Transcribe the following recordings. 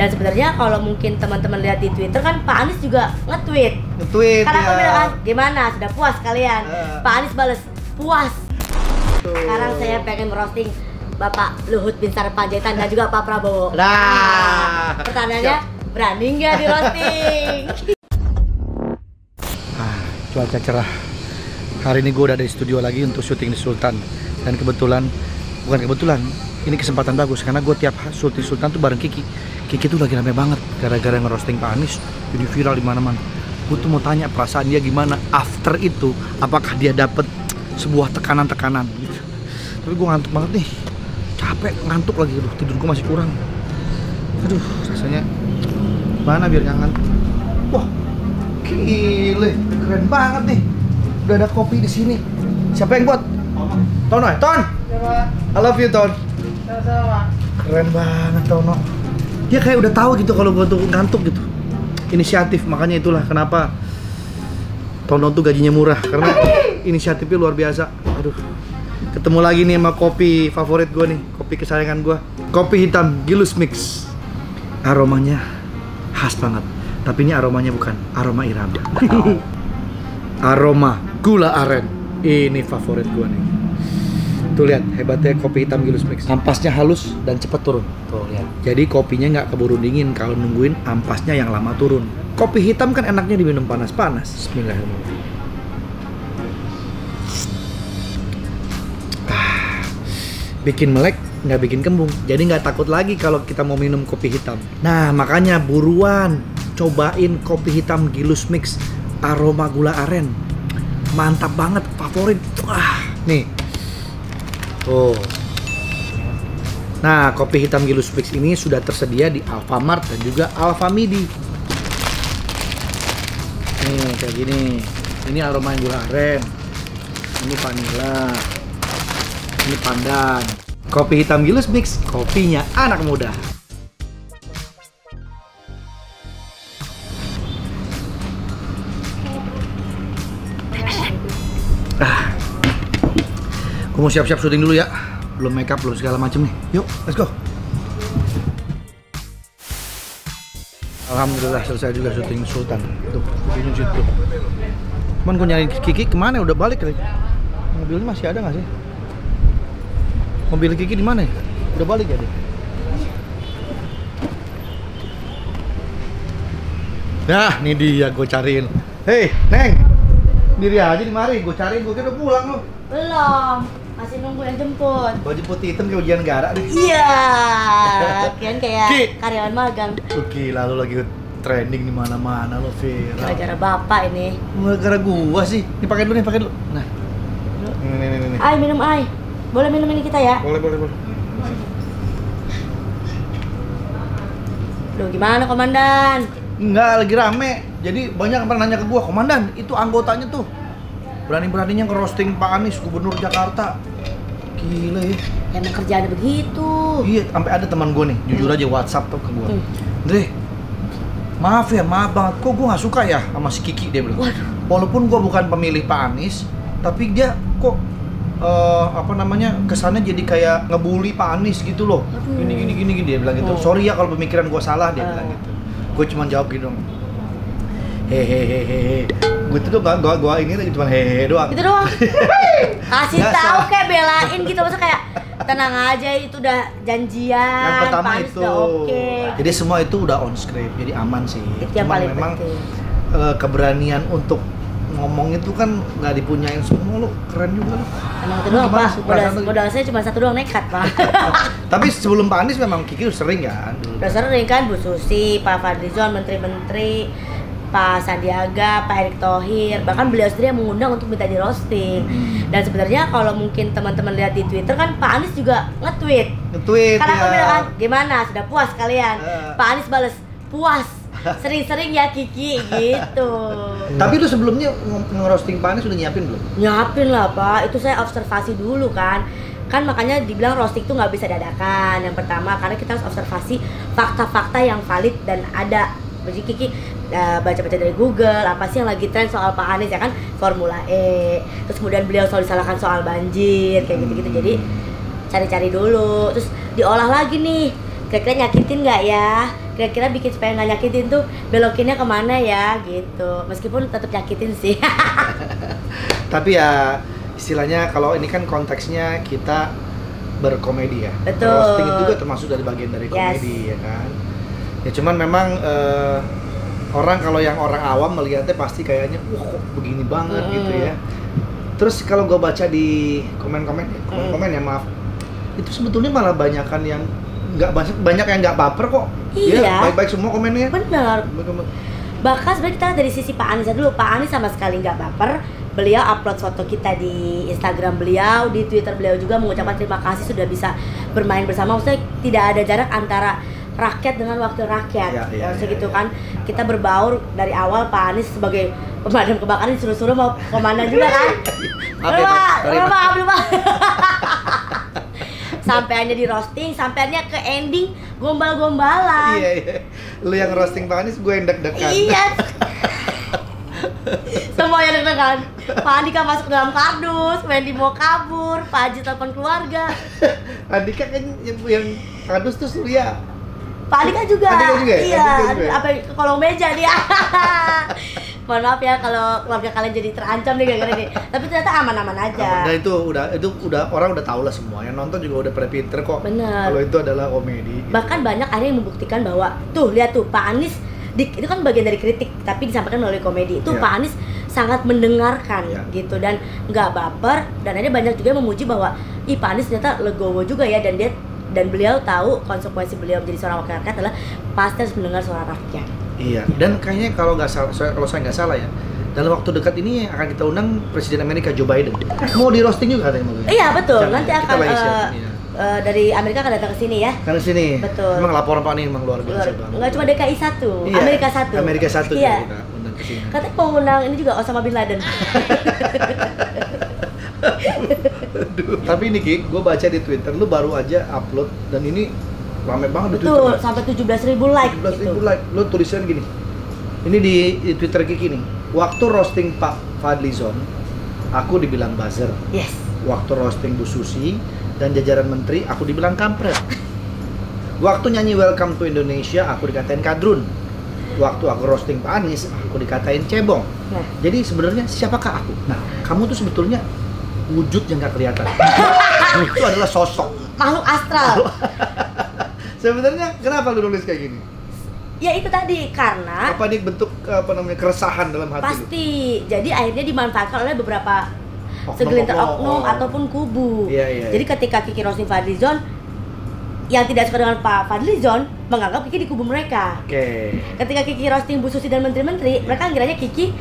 Dan sebenarnya kalau mungkin teman-teman lihat di Twitter kan Pak Anies juga nge-tweet. Karena aku bilang kan, gimana? Sudah puas kalian? Pak Anies bales, puas. Sekarang saya pengen merosting Bapak Luhut Binsar Panjaitan dan juga Pak Prabowo. Nah, pertanyaannya, berani nggak di roasting? Cuaca cerah. Hari ini gue udah ada di studio lagi untuk syuting di Sultan. Dan bukan kebetulan, ini kesempatan bagus karena gue tiap syuting Sultan tuh bareng Kiki. Kiki tuh lagi rame banget gara-gara ngerosting Pak Anies, jadi viral di mana-mana. Gue tuh mau tanya perasaan dia gimana after itu, apakah dia dapet sebuah tekanan-tekanan gitu. Tapi gue ngantuk banget nih, capek, ngantuk lagi, tidur gue masih kurang. Aduh, rasanya mana biar nggak ngantuk. Wah, gile, keren banget nih. Udah ada kopi di sini. Siapa yang buat? Tono ya? Ton! I love you, Ton. Sama-sama. Keren banget, Tono. Dia kayak udah tahu gitu kalau gue tuh ngantuk gitu. Inisiatif, makanya itulah kenapa Tono tuh gajinya murah. Karena inisiatifnya luar biasa. Aduh. Ketemu lagi nih sama kopi favorit gue nih. Kopi kesayangan gue. Kopi hitam Gilus Mix. Aromanya khas banget. Tapi ini aromanya bukan aroma irama. Aroma gula aren. Ini favorit gue nih. Tuh lihat hebatnya kopi hitam Gilus Mix. Ampasnya halus dan cepat turun. Tuh lihat. Jadi kopinya nggak keburu dingin kalau nungguin ampasnya yang lama turun. Kopi hitam kan enaknya diminum panas-panas. Bismillahirrahmanirrahim. Bikin melek, nggak bikin kembung. Jadi nggak takut lagi kalau kita mau minum kopi hitam. Nah makanya buruan cobain kopi hitam Gilus Mix aroma gula aren. Mantap banget, favorit. Wah, nih. Tuh. Nah, kopi hitam Gilus Mix ini sudah tersedia di Alfamart dan juga Alfamidi. Nih, kayak gini. Ini aroma gula aren. Ini vanilla. Ini pandan. Kopi hitam Gilus Mix, kopinya anak muda. Gue mau siap-siap syuting dulu ya. Belum make up, belum segala macem nih. Yuk, let's go. Alhamdulillah selesai juga syuting Sultan. Tuh, syuting situ. Cuman gue nyari Kiki kemana? Udah balik kali. Mobilnya masih ada nggak sih? Mobil Kiki di mana ya? Udah balik ya dia? Nah, ini dia gue cariin. Hei, Neng. Diri aja di mari, gue cariin, gue kira udah pulang lo. Belum, masih nunggu yang jemput. Baju putih hitam kayak ujian negara nih. Iya, kian kayak Ki. karyawan magang. Oke, lalu lagi trending di mana-mana lo, viral. Gara-gara bapak ini. Gara-gara gua sih. Ini pakai dulu nih, pakai dulu. Nah. Nih. Ai, minum ai. Boleh minum ini kita ya? Boleh. Loh, gimana komandan? Enggak, lagi rame. Jadi banyak yang pernah nanya ke gua, "Komandan, itu anggotanya tuh berani-beraninya ngerosting Pak Anies, Gubernur Jakarta." Gila ya. Emang kerjaannya begitu. Iya, sampai ada teman gua nih, jujur aja WhatsApp tuh ke gua. Dre, maaf banget, kok gua nggak suka ya sama si Kiki, dia bilang. Waduh. Walaupun gua bukan pemilih Pak Anies, tapi dia kok kesannya jadi kayak ngebully Pak Anies gitu loh. Aduh. Gini dia bilang gitu. Sorry ya kalau pemikiran gua salah, dia bilang gitu. Gue cuma jawab gitu dong. Hehehe. Gue tuh gua ini cuma hehehe doang. Gitu doang. Kasih tahu kayak belain gitu, masa kayak tenang aja, itu udah janjian. Yang pertama Pak Anies itu. udah oke. Jadi semua itu udah on script, jadi aman sih. Itu yang paling memang penting. Keberanian untuk ngomong itu kan nggak dipunyain semua. Lo keren juga lo. Emang itu doang, Gimana Pak. sih perasaan lu? Modal saya cuma satu doang, nekat, Pak. Tapi sebelum Pak Anies memang Kiki udah sering kan dulu. Udah sering kan, Bu Susi, Pak Fadlizon, menteri-menteri, Pak Sandiaga, Pak Erick Thohir, bahkan beliau sendiri yang mengundang untuk minta di roasting. Dan sebenarnya kalau mungkin teman-teman lihat di Twitter kan Pak Anies juga nge-tweet. Ya. Karena aku bilang kan, gimana? Sudah puas kalian? Pak Anies bales, puas. Sering-sering ya Kiki gitu. Tapi lu sebelumnya ngerosting Pak Anies udah nyiapin belum? Nyiapin lah Pak, itu saya observasi dulu kan. Kan makanya dibilang roasting itu nggak bisa dadakan. Yang pertama karena kita harus observasi fakta-fakta yang valid dan ada. Jadi Kiki baca-baca dari Google apa sih yang lagi tren soal Pak Anies ya kan, Formula E. Terus kemudian beliau selalu disalahkan soal banjir kayak gitu-gitu. Jadi cari-cari dulu, terus diolah lagi nih. Kira-kira nyakitin nggak ya? kira-kira bikin supaya nggak nyakitin tuh belokinnya kemana ya gitu, meskipun tetap nyakitin sih. Tapi ya istilahnya kalau ini kan konteksnya kita berkomedi ya. Betul. Roasting itu juga termasuk dari bagian dari komedi ya kan. Ya cuman memang orang kalau yang orang awam melihatnya pasti kayaknya wah kok begini banget gitu ya. Terus kalau gue baca di komen-komen ya maaf, itu sebetulnya malah banyakan yang banyak yang nggak baper kok. Iya. Ya, baik-baik semua komennya. Bener. Bahkan sebenarnya kita dari sisi Pak Anies dulu, Pak Anies sama sekali nggak baper. Beliau upload foto kita di Instagram beliau, di Twitter beliau juga mengucapkan terima kasih sudah bisa bermain bersama. Maksudnya tidak ada jarak antara rakyat dengan wakil rakyat. Maksudnya gitu kan. Kita berbaur dari awal, Pak Anies sebagai pemadam kebakaran disuruh-suruh mau komandan juga kan. Maaf. Sampaiannya di roasting, sampaiannya ke ending gombal-gombalan. Iya. Lu yang roasting Pak Anies, gue yang deg-degan. Iya. Semua yang deg-degan. Pak Andika masuk ke dalam kardus, Wendy mau kabur, Pak Haji telepon keluarga. Andika kan yang kardus tuh Surya. Pak Andika juga. Iya, juga. Apa ke kolong meja dia. Mohon maaf ya kalau keluarga kalian jadi terancam nih gara-gara ini. Tapi ternyata aman-aman aja. Dan itu udah orang udah tahu lah semua. Yang nonton juga udah pada pinter kok. Bener. Kalau itu adalah komedi. Bahkan banyak ada yang membuktikan bahwa tuh lihat tuh Pak Anies itu kan bagian dari kritik tapi disampaikan melalui komedi. Itu Pak Anies sangat mendengarkan gitu dan nggak baper, dan ada banyak juga yang memuji bahwa Pak Anies ternyata legowo juga ya, dan beliau tahu konsekuensi beliau menjadi seorang wakil rakyat adalah pasti harus mendengar suara rakyat. Iya, dan kayaknya kalau saya nggak salah ya, dalam waktu dekat ini akan kita undang Presiden Amerika Joe Biden. Mau di roasting juga katanya mau. Iya betul, nanti akan dari Amerika akan datang ke sini ya. Kan ke sini. Betul. Emang laporan Pak ini emang luar biasa banget. Enggak cuma DKI 1, Amerika 1. Amerika 1 iya. Kita undang ke sini. Katanya mau undang ini juga Osama bin Laden. Tapi ini Ki, gue baca di Twitter, lu baru aja upload dan ini rame banget di Twitter. Betul, sampai 17.000 like. 17.000 like. Lu tulisan gini. Ini di Twitter Kiki nih. Waktu roasting Pak Fadlizon, aku dibilang buzzer. Yes. Waktu roasting Bu Susi dan jajaran menteri, aku dibilang kampret. Waktu nyanyi Welcome to Indonesia, aku dikatain kadrun. Waktu aku roasting Pak Anies, aku dikatain cebong. Nah. Jadi sebenarnya siapakah aku? Nah, kamu tuh sebetulnya wujud yang nggak kelihatan. Itu adalah sosok makhluk astral. Sebenarnya kenapa lu nulis kayak gini? Ya itu tadi, karena apa ini bentuk keresahan dalam hati pasti lu? Jadi akhirnya dimanfaatkan oleh beberapa segelintir oknum ataupun kubu. Iya. Jadi ketika Kiki roasting Fadlizon, yang tidak suka dengan Pak Fadlizon menganggap Kiki di kubu mereka. Oke. Ketika Kiki roasting Bu Susi dan menteri-menteri, mereka kiranya Kiki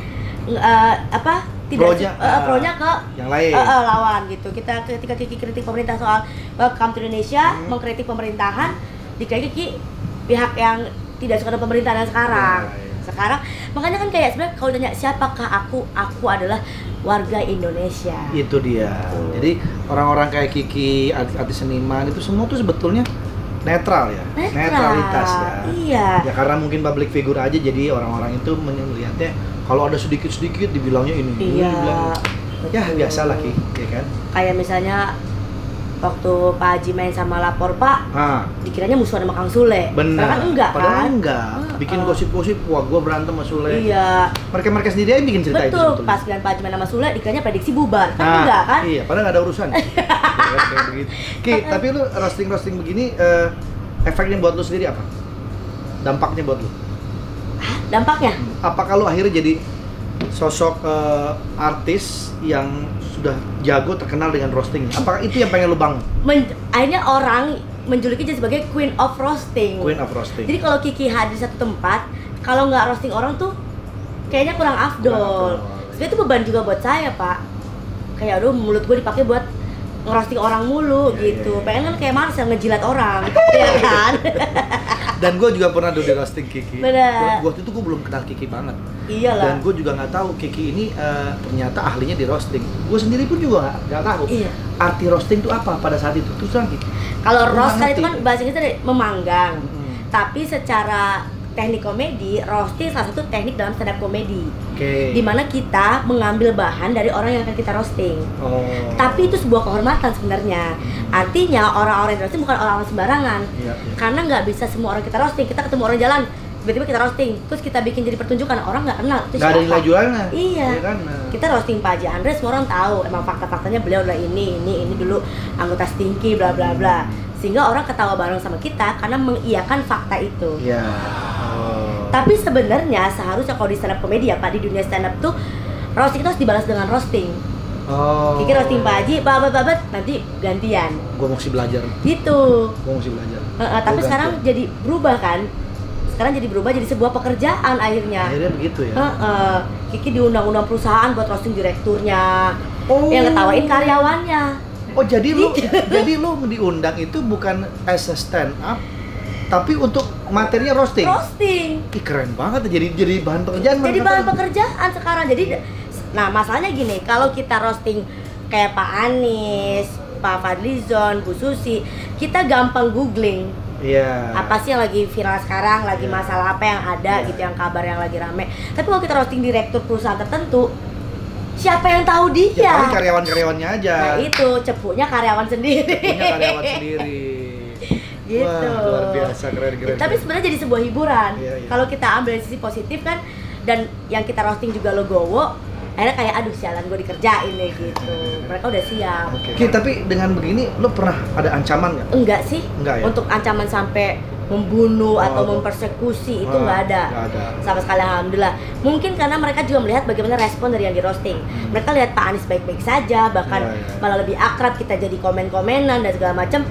pronya ke yang lain, lawan gitu. Ketika Kiki kritik pemerintah soal Welcome to Indonesia, mengkritik pemerintahan, dikira Kiki pihak yang tidak suka dengan pemerintahan sekarang. Sekarang makanya kan kayak sebenarnya kalau tanya siapakah aku adalah warga Indonesia. Itu dia. Jadi orang-orang kayak Kiki, artis seniman itu semua tuh sebetulnya netral ya, netralitas ya. Iya. Ya karena mungkin public figure aja, jadi orang-orang itu melihatnya kalau ada sedikit-sedikit dibilangnya ini. Iya. Ya biasalah Ki, ya kan. Kayak misalnya waktu Pak Haji main sama Lapor Pak, dikiranya musuhan sama Kang Sule. Benar. Padahal enggak. Bikin gosip-gosip, wah gua berantem sama Sule. Iya. Mereka sendiri aja bikin cerita itu. Betul. Pas Pak Haji main sama Sule, dikiranya prediksi bubar. Kan enggak kan? Iya, padahal nggak ada urusan. Kayak begitu. Ki, tapi lu roasting begini, efeknya buat lu sendiri apa? Dampaknya buat lu? Dampaknya? Apakah lu akhirnya jadi sosok artis yang sudah jago terkenal dengan roasting? Apakah itu yang pengen lu bangun? Akhirnya orang menjuluki dia sebagai Queen of Roasting. Queen of Roasting. Jadi kalau Kiki hadir di satu tempat, kalau nggak roasting orang tuh kayaknya kurang afdol. Sebenarnya itu beban juga buat saya Pak. Kayak aduh mulut gue dipakai buat ngerosting orang mulu gitu. Pengen kan kayak Marcel ngejilat orang, ya kan? Dan gue juga pernah di roasting Kiki. Bener. Waktu itu gue belum kenal Kiki banget. Iyalah. Dan gue juga nggak tahu Kiki ini ternyata ahlinya di roasting. Gue sendiri pun juga nggak tahu. Iya. Arti roasting itu apa pada saat itu. Terus terang Kiki. Kalau roast kan itu kan bahasa kita memanggang. Tapi secara teknik komedi, roasting salah satu teknik dalam stand up komedi. Oke. Dimana kita mengambil bahan dari orang yang akan kita roasting. Tapi itu sebuah kehormatan sebenarnya. Artinya orang-orang yang roasting bukan orang-orang sembarangan. Iya. Karena nggak bisa semua orang kita roasting. Kita ketemu orang jalan, tiba-tiba kita roasting, terus kita bikin jadi pertunjukan, orang nggak kenal itu Nggak ada siapa. nilai jualnya. Iya. Ya kan? Kita roasting Pak Haji Andre, semua orang tahu emang fakta-faktanya beliau adalah ini dulu anggota Stinky bla bla bla. Sehingga orang ketawa bareng sama kita karena mengiyakan fakta itu. Iya. Tapi sebenarnya seharusnya kalau di stand up komedi ya Pak, di dunia stand up tuh roasting itu harus dibalas dengan roasting. Kiki roasting Pak Haji, babat nanti gantian. Gua mesti belajar. Gitu. Gua mesti belajar. Tapi sekarang jadi berubah kan? Sekarang jadi berubah jadi sebuah pekerjaan akhirnya. Akhirnya begitu ya. Kiki diundang-undang perusahaan buat roasting direkturnya, yang ketawain karyawannya. Oh jadi lu diundang itu bukan as a stand up, tapi untuk materinya roasting. Roasting. Ih, keren banget, jadi bahan pekerjaan. Jadi bahan pekerjaan sekarang. Jadi, nah masalahnya gini, kalau kita roasting kayak Pak Anies, Pak Fadlizon, Bu Susi, kita gampang googling. Iya. Apa sih yang lagi viral sekarang, lagi masalah apa yang ada gitu, yang kabar yang lagi rame. Tapi kalau kita roasting direktur perusahaan tertentu, siapa yang tahu dia? Ya paling karyawan-karyawannya aja. Nah itu, cepunya karyawan sendiri. Cepunya karyawan sendiri. Gitu. Wah, luar biasa, keren. Tapi sebenarnya jadi sebuah hiburan. Iya. Kalau kita ambil dari sisi positif kan, dan yang kita roasting juga logowo, akhirnya kayak aduh sialan gue dikerjain deh gitu. Mereka udah siap. Oke, tapi dengan begini lo pernah ada ancaman nggak? Enggak sih. Enggak ya? Untuk ancaman sampai membunuh atau mempersekusi itu nggak ada. Nggak ada. Sama sekali alhamdulillah. Mungkin karena mereka juga melihat bagaimana respon dari yang di roasting. Mereka lihat Pak Anies baik-baik saja, bahkan malah lebih akrab, kita jadi komen-komenan dan segala macam.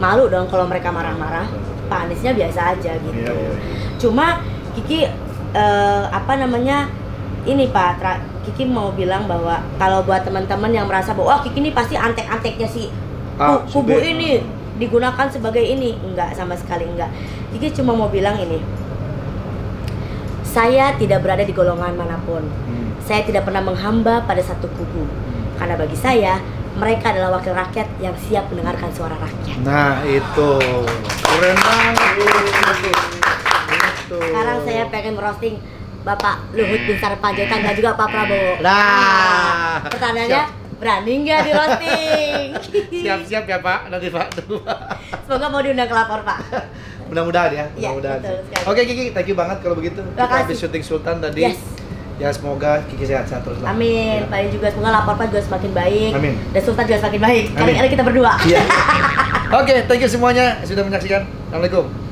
Malu dong kalau mereka marah-marah. Pak Aniesnya biasa aja gitu. Iya. Cuma Kiki ini Pak, Kiki mau bilang bahwa kalau buat teman-teman yang merasa bahwa Kiki ini pasti antek-anteknya si kubu ini digunakan sebagai ini, enggak, sama sekali enggak. Kiki cuma mau bilang ini, saya tidak berada di golongan manapun. Saya tidak pernah menghamba pada satu kubu. Karena bagi saya, mereka adalah wakil rakyat yang siap mendengarkan suara rakyat. Nah itu keren banget. Sekarang saya pengen merosting Bapak Luhut Bin Sarpanjaitan dan juga Pak Prabowo. Nah, pertanyaannya, berani nggak di roasting? Siap-siap ya Pak, nanti Pak. Semoga mau diundang ke lapor Pak. Mudah-mudahan ya. Iya, betul sekali. Oke Kiki, thank you banget kalau begitu. Kita habis syuting Sultan tadi. Yes. Ya semoga Kiki sehat-sehat terus lah. Amin. Ya. Pak juga semoga lapor Pak juga semakin baik. Amin. Dan Sultan juga semakin baik. Amin. Kali-kali kita berdua. Iya. Oke, thank you semuanya sudah menyaksikan. Assalamualaikum.